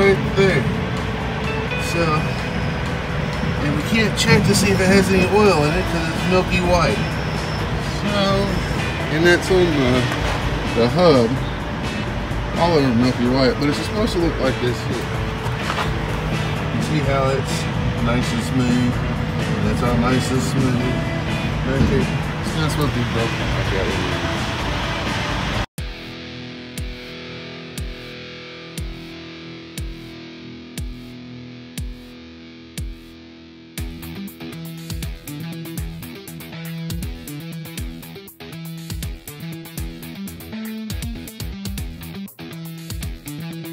right there. So, and we can't check to see if it has any oil in it because it's milky white. So, and that's on the hub. All over milky white, but it's supposed to look like this here. You see how it's nice and smooth? That's all nice and smooth. Right there. It's not supposed to be broken like that.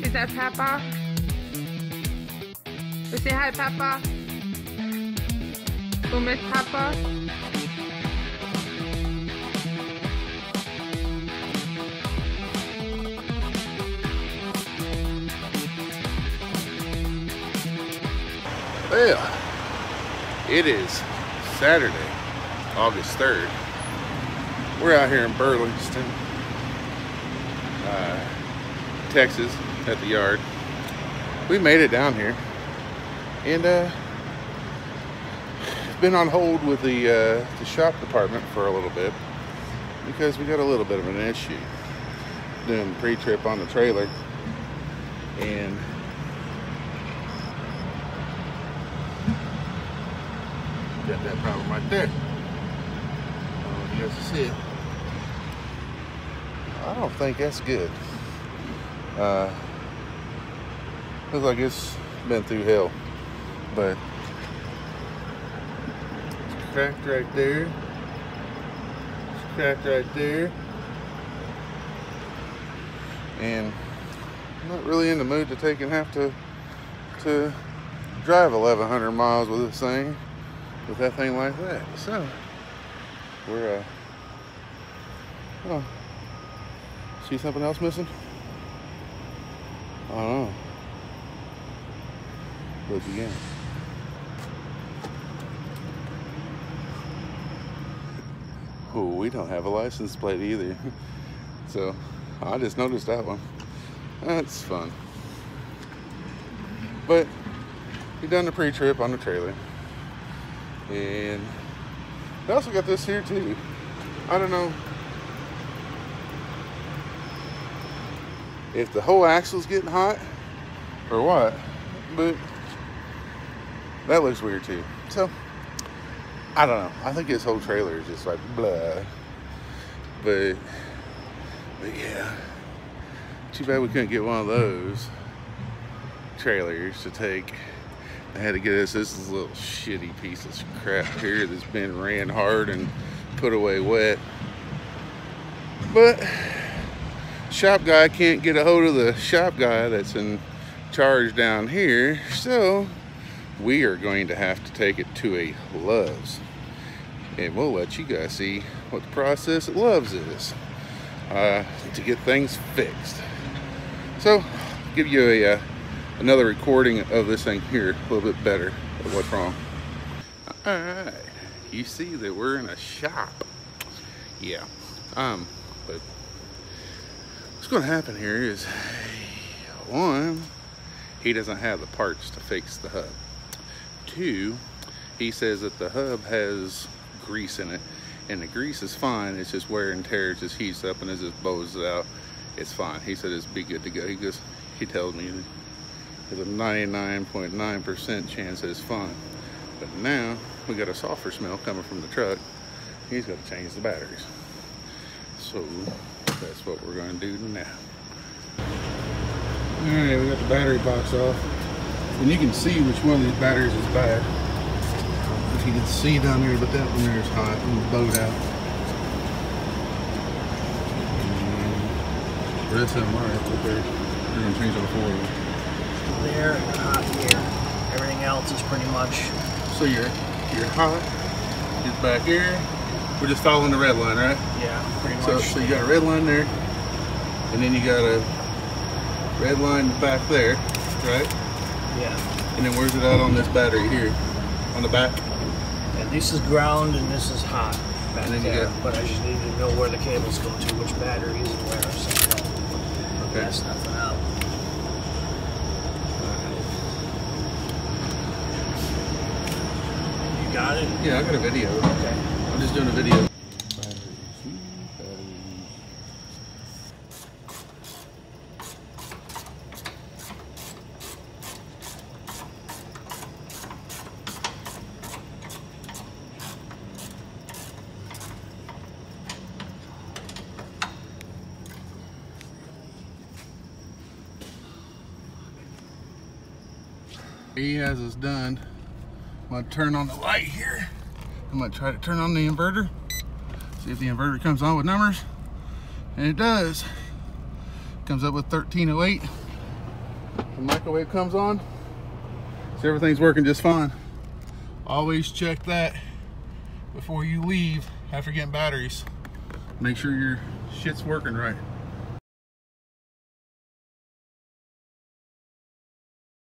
Is that Peppa? We say hi, Peppa. Who miss Peppa? Well, it is Saturday, August 3rd. We're out here in Burlington, Texas, at the yard. We made it down here, and been on hold with the shop department for a little bit because we got a little bit of an issue doing the pre-trip on the trailer, and got that problem right there. I don't know if you guys can see it. I don't think that's good. Looks like it's been through hell, but it's cracked right there. It's cracked right there. And I'm not really in the mood to have to drive 1,100 miles with this thing, with that thing like that. So we're oh, see something else missing? I don't know. Look again. Oh, we don't have a license plate either. So I just noticed that one. That's fun. But we done the pre-trip on the trailer. And we also got this here too. I don't know if the whole axle's getting hot or what, but that looks weird too. So I don't know. I think this whole trailer is just like blah. But yeah, too bad we couldn't get one of those trailers to take. I had to get us this little shitty piece of crap here that's been ran hard and put away wet. But shop guy can't get a hold of the shop guy that's in charge down here, so we are going to have to take it to a Love's, and we'll let you guys see what the process at Love's is to get things fixed. So I'll give you another recording of this thing here, a little bit better of what's wrong. All right, you see that we're in a shop. Yeah, but what's going to happen here is, one, he doesn't have the parts to fix the hub. Two, he says that the hub has grease in it, and the grease is fine. It's just wear and tear. It just heats up and it just bows it out. It's fine. He said it's be good to go. He tells me there's a 99.9% chance that it's fine. But now we got a sulfur smell coming from the truck. He's got to change the batteries. So that's what we're going to do now. Alright, we got the battery box off. And you can see which one of these batteries is bad. If you can see down there, but that one there is hot and bowed out. And the rest of them are right there. They're going to change all four of them. There and hot here. Everything else is pretty much. So your hot is back here. We're just following the red line, right? Yeah, pretty much. So you got a red line there, and then you got a red line back there, right? Yeah. And then where's it at on this battery here? On the back? And this is ground and this is hot back And then you there. got- But I just need to know where the cables go to, which batteries and where, so Okay. that's nothing out. You got it? Yeah, I got a video. Okay. I'm just doing a video. He has us done. I'm gonna turn on the light here. I'm gonna try to turn on the inverter. See if the inverter comes on with numbers. And it does. Comes up with 1308. The microwave comes on. So everything's working just fine. Always check that before you leave after getting batteries. Make sure your shit's working right.